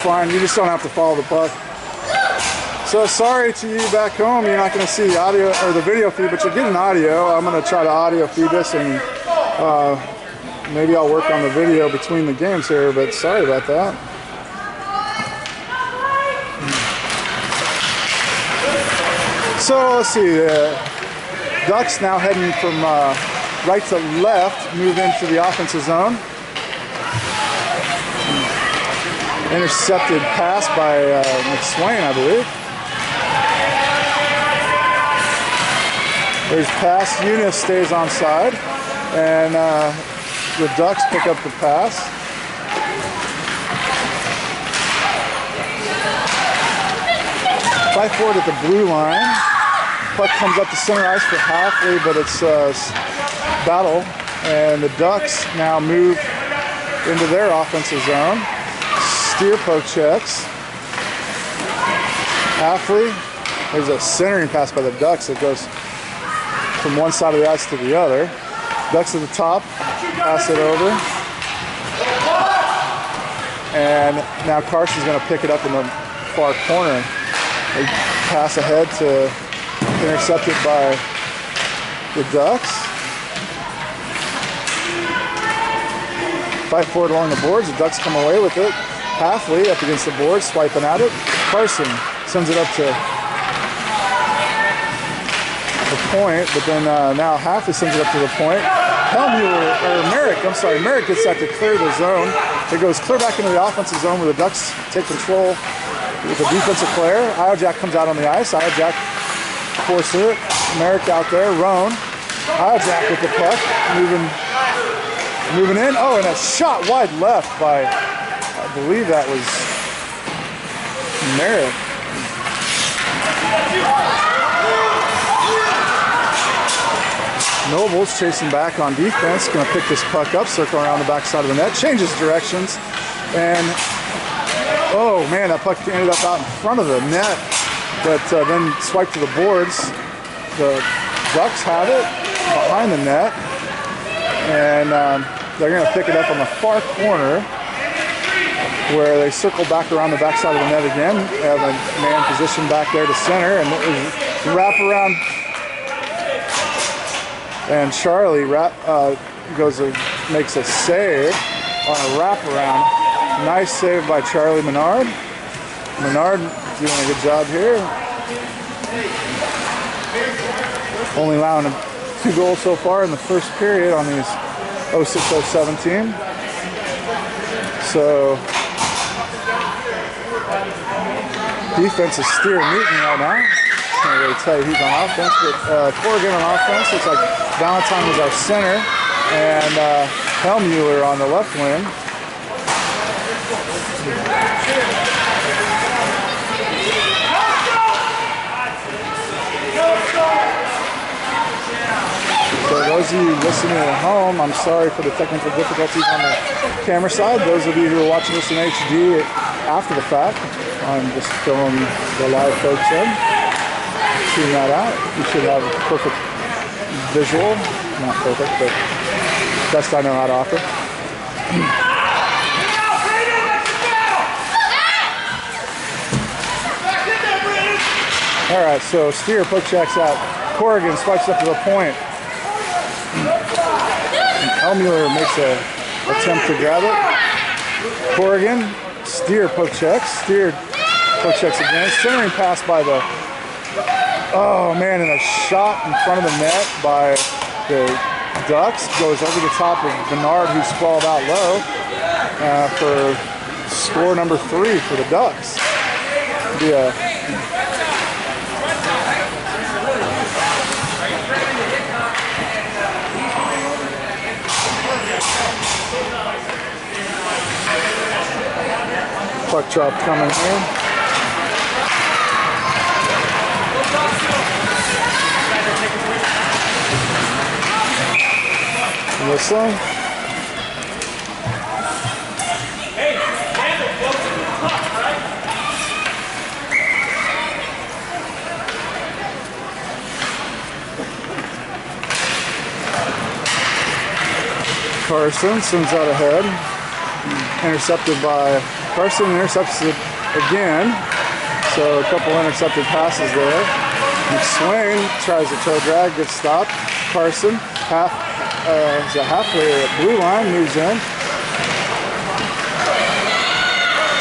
Fine, you just don't have to follow the puck. So sorry to you back home, you're not going to see the audio or the video feed, but you're getting audio. I'm going to try to audio feed this, and maybe I'll work on the video between the games here, but sorry about that. So let's see, the Ducks now heading from right to left, move into the offensive zone. Intercepted pass by McSwain, I believe. There's pass. Eunice stays onside, and the Ducks pick up the pass. Fight forward at the blue line. Puck comes up to center ice for Hafele, but it's battle, and the Ducks now move into their offensive zone. Steer poke checks. Hafele. There's a centering pass by the Ducks that goes from one side of the ice to the other. Ducks at the top, pass it over. And now Carson's going to pick it up in the far corner. They pass ahead to intercept it by the Ducks. Fight forward along the boards. The Ducks come away with it. Hafele up against the board, swiping at it. Carson sends it up to the point, but then now Hafele sends it up to the point. Merrick gets that to clear the zone. It goes clear back into the offensive zone where the Ducks take control with the defensive player. Iojack comes out on the ice. Iojack forces it. Merrick out there. Roan. Iojack with the puck. Moving in. Oh, and a shot wide left by, I believe that was Menard. Noble's chasing back on defense, going to pick this puck up, circle around the backside of the net, changes directions, and oh man, that puck ended up out in front of the net, but then swiped to the boards. The Ducks have it behind the net, and they're going to pick it up on the far corner, where they circle back around the backside of the net again. They have a man positioned back there to center, and it was wrap around. And Charlie makes a save on a wraparound. Nice save by Charlie Menard. Menard doing a good job here. Only allowing 2 goals so far in the first period on these 06-07 team. So defense is steering Newton right now. Can't really tell you who's on offense, but Corrigan on offense. Looks like Valentine was our center, and Hellmuller on the left wing. So those of you listening at home, I'm sorry for the technical difficulties on the camera side. Those of you who are watching this in HD after the fact, I'm just filling the live folks in. Tune that out. You should have a perfect visual. Not perfect, but best I know how to offer. All right, so Steer poke checks out. Corrigan spikes up to the point. Hellmuller makes an attempt to grab it. Corrigan, Steer poke checks. Steer poke checks again. Centering pass by the... Oh man, and a shot in front of the net by the Ducks goes over the top of Menard, who's sprawled out low for score number 3 for the Ducks. Be a puck drop coming in. Whistling. Carson sends out ahead. Intercepted by Carson intercepts it again. So a couple intercepted passes there. McSwain tries a toe drag, gets stopped. Carson, is a halfway at blue line, moves in.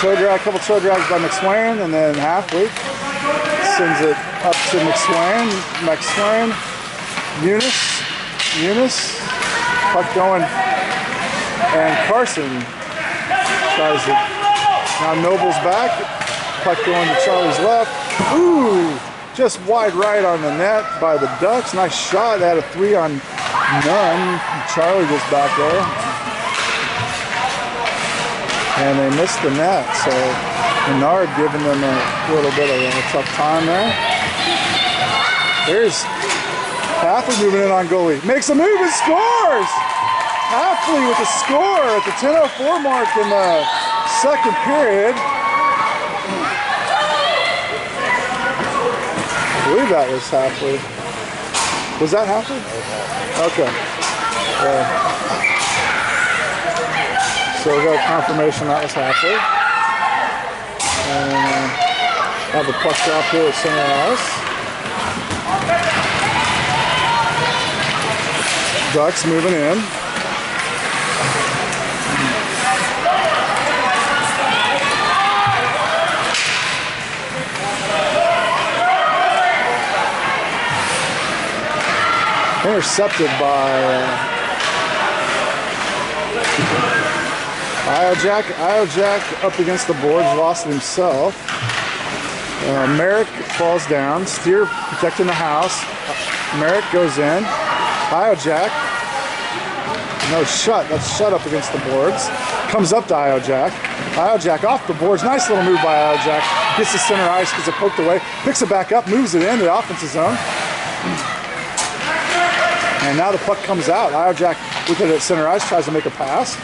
Toe drag, couple toe drags by McSwain, and then Hafele sends it up to McSwain. McSwain, Eunice, puck going, and Carson tries it. Now Noble's back, puck going to Charlie's left. Ooh, just wide right on the net by the Ducks. Nice shot. They had a 3-on-none. Charlie just back there. And they missed the net, so Menard giving them a little bit of a tough time there. There's Hafele moving in on goalie. Makes a move and scores! Hafele with a score at the 10:04 mark in the second period. I believe that was Hafele. Was that Hafele? Okay. So we got confirmation that was Hafele. And have a puck drop here at center ice. Ducks moving in. Intercepted by Iojack up against the boards, lost it himself. Merrick falls down. Steer protecting the house. Merrick goes in. Iojack. No, that's shut up against the boards. Comes up to Iojack. Iojack off the boards. Nice little move by Iojack. Gets to center ice, gets it poked away. Picks it back up, moves it into the offensive zone. And now the puck comes out. Iojack with it at center ice, tries to make a pass.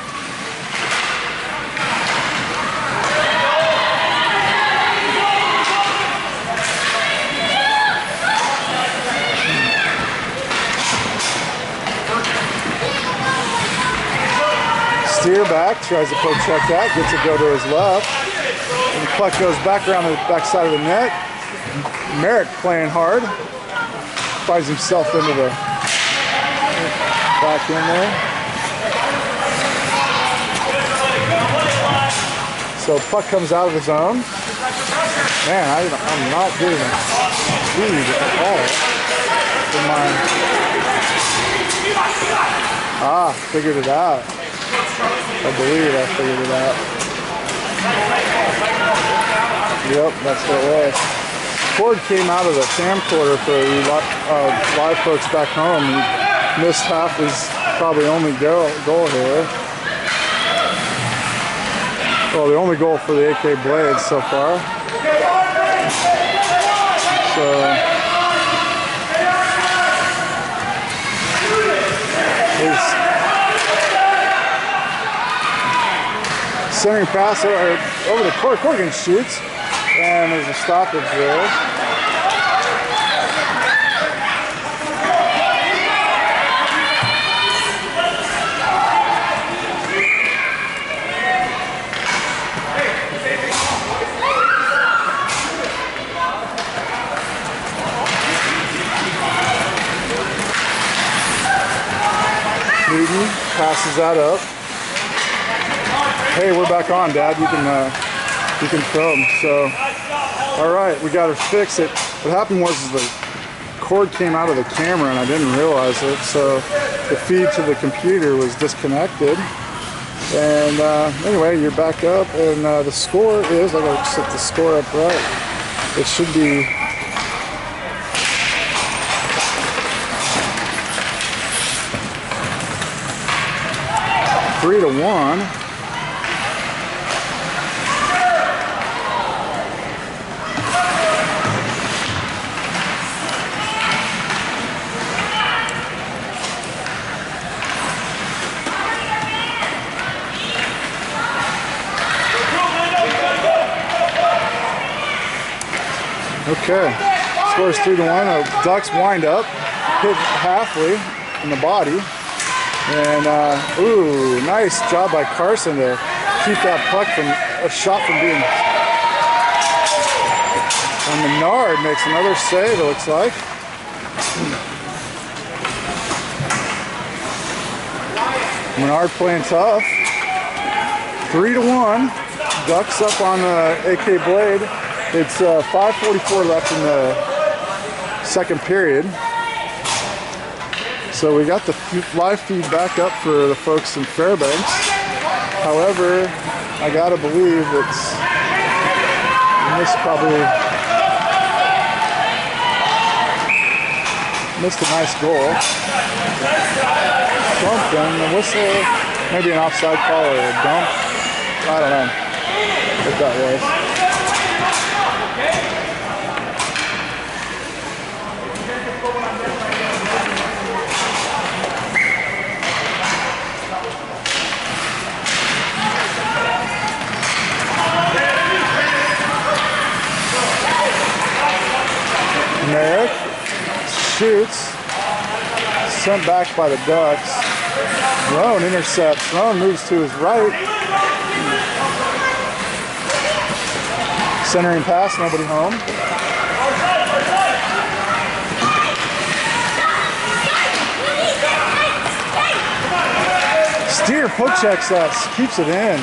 Steer back, tries to poke check that, gets it go to his left. And the puck goes back around the back side of the net. Merrick playing hard. Finds himself into the back in there. So puck comes out of the zone. Man, I'm not getting speed at all. Figured it out. I believe I figured it out. Yep, that's what it was. Cord came out of the camcorder for live folks back home. He missed Hafele's probably only goal here. Well, the only goal for the AK Blades so far. So centering pass over the court. Corrigan shoots, and there's a stoppage there. Newton passes that up. Hey, we're back on, Dad. You can film. So, all right, we got to fix it. What happened was the cord came out of the camera and I didn't realize it. So the feed to the computer was disconnected. And anyway, you're back up, and the score is, I gotta set the score up right. It should be 3-1. Okay, scores 3-1. The Ducks wind up, hit Hafele in the body, and ooh, nice job by Carson to keep that puck from a shot from being. And Menard makes another save, it looks like. Menard playing tough. 3-1. Ducks up on AK Blade. It's 5:44 left in the second period. So we got the live feed back up for the folks in Fairbanks. However, I gotta believe it's missed a nice goal. Something, a whistle, maybe an offside call or a dump. I don't know what that was. Menard shoots, sent back by the Ducks. Roan intercepts. Roan moves to his right. Centering pass, nobody home. Steer poke checks that, keeps it in.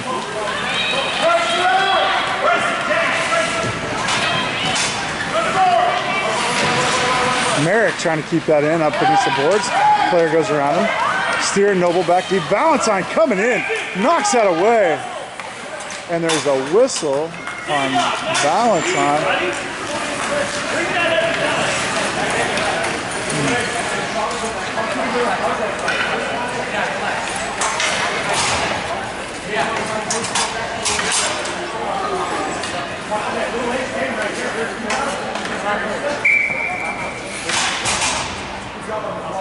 Merrick trying to keep that in up against the boards. Player goes around him. Steer, Noble back deep. Valentine coming in, knocks that away. And there's a whistle on Valentine.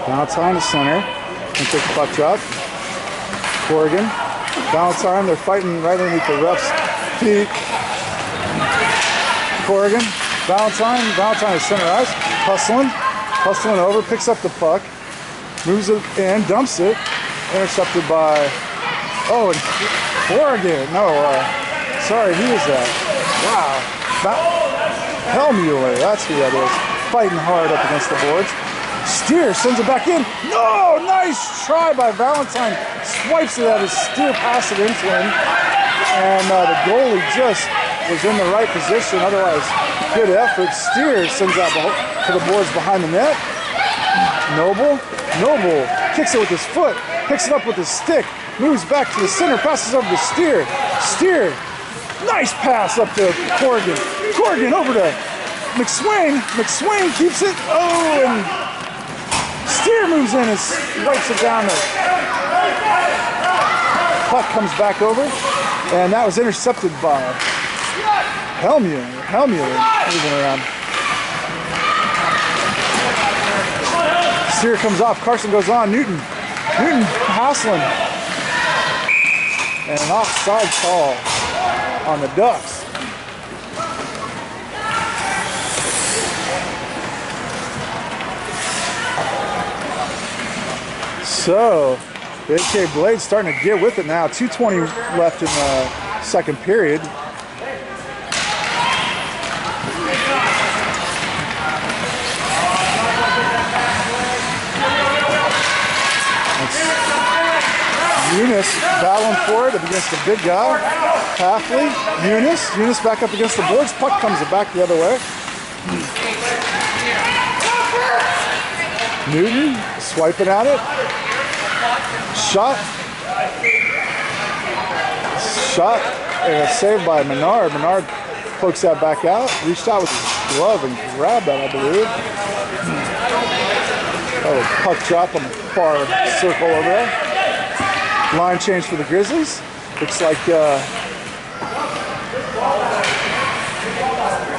Valentine to center and take the puck drop. Corrigan, Valentine, they're fighting right underneath the ref's feet. Corrigan, Valentine is center ice, hustling over, picks up the puck, moves it in, dumps it, intercepted by, and Corrigan, sorry, who is that? Wow, Helmuller, that's who that is, fighting hard up against the boards. Steer sends it back in. No! Nice try by Valentine. Swipes it at his Steer pass it into him. And the goalie just was in the right position. Otherwise, good effort. Steer sends out to the boards behind the net. Noble kicks it with his foot. Picks it up with his stick. Moves back to the center. Passes over to Steer. Steer. Nice pass up to Corrigan. Corrigan over to McSwain. McSwain keeps it. And Steer moves in and wipes it down there. Puck comes back over, and that was intercepted by Helmuller moving around. Steer comes off, Carson goes on, Newton hassling. And an offside call on the Ducks. So, the AK Blade's starting to get with it now. 2:20 left in the second period. Eunice battling for it against the big guy. Hafele, Eunice back up against the boards. Puck comes back the other way. Newton swiping at it. Shot, and a save by Menard. Menard pokes that back out, reached out with his glove and grabbed that, I believe. Puck drop on the far circle over there. Line change for the Grizzlies. Looks like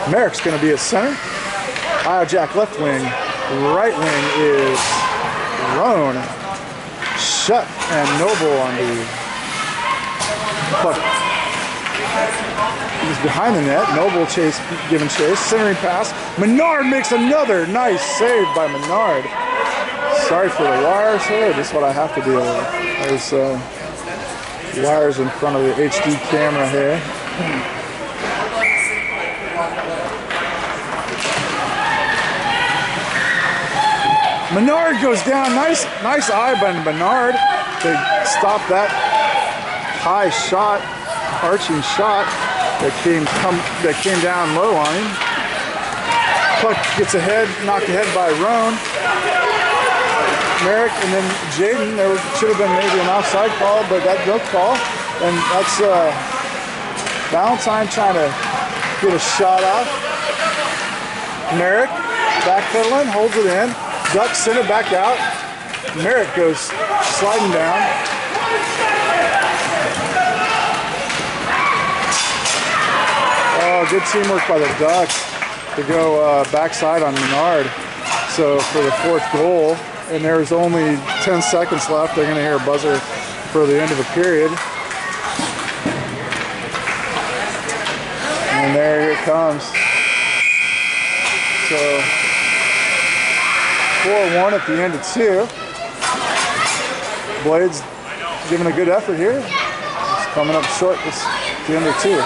Merrick's going to be at center. Jack left wing. Right wing is Roan. Shut and Noble on the puck. He's behind the net. Noble giving chase. Centering pass. Menard makes another nice save by Menard. Sorry for the wires here. This is what I have to deal with. There's wires in front of the HD camera here. Menard goes down. Nice eye by Menard to stop that high shot, arching shot that came down low on him. Puck gets ahead, knocked ahead by Roan. Merrick and then Jaden. There should have been maybe an offside call, but that no call. And that's Valentine trying to get a shot off. Merrick backpedaling, holds it in. Duck sent it back out. Merrick goes sliding down. Oh, good teamwork by the Ducks to go backside on Menard. So for the fourth goal, and there's only 10 seconds left, they're going to hear a buzzer for the end of the period. And there it comes. So 4-1 at the end of 2. Blades giving a good effort here. It's coming up short at the end of 2.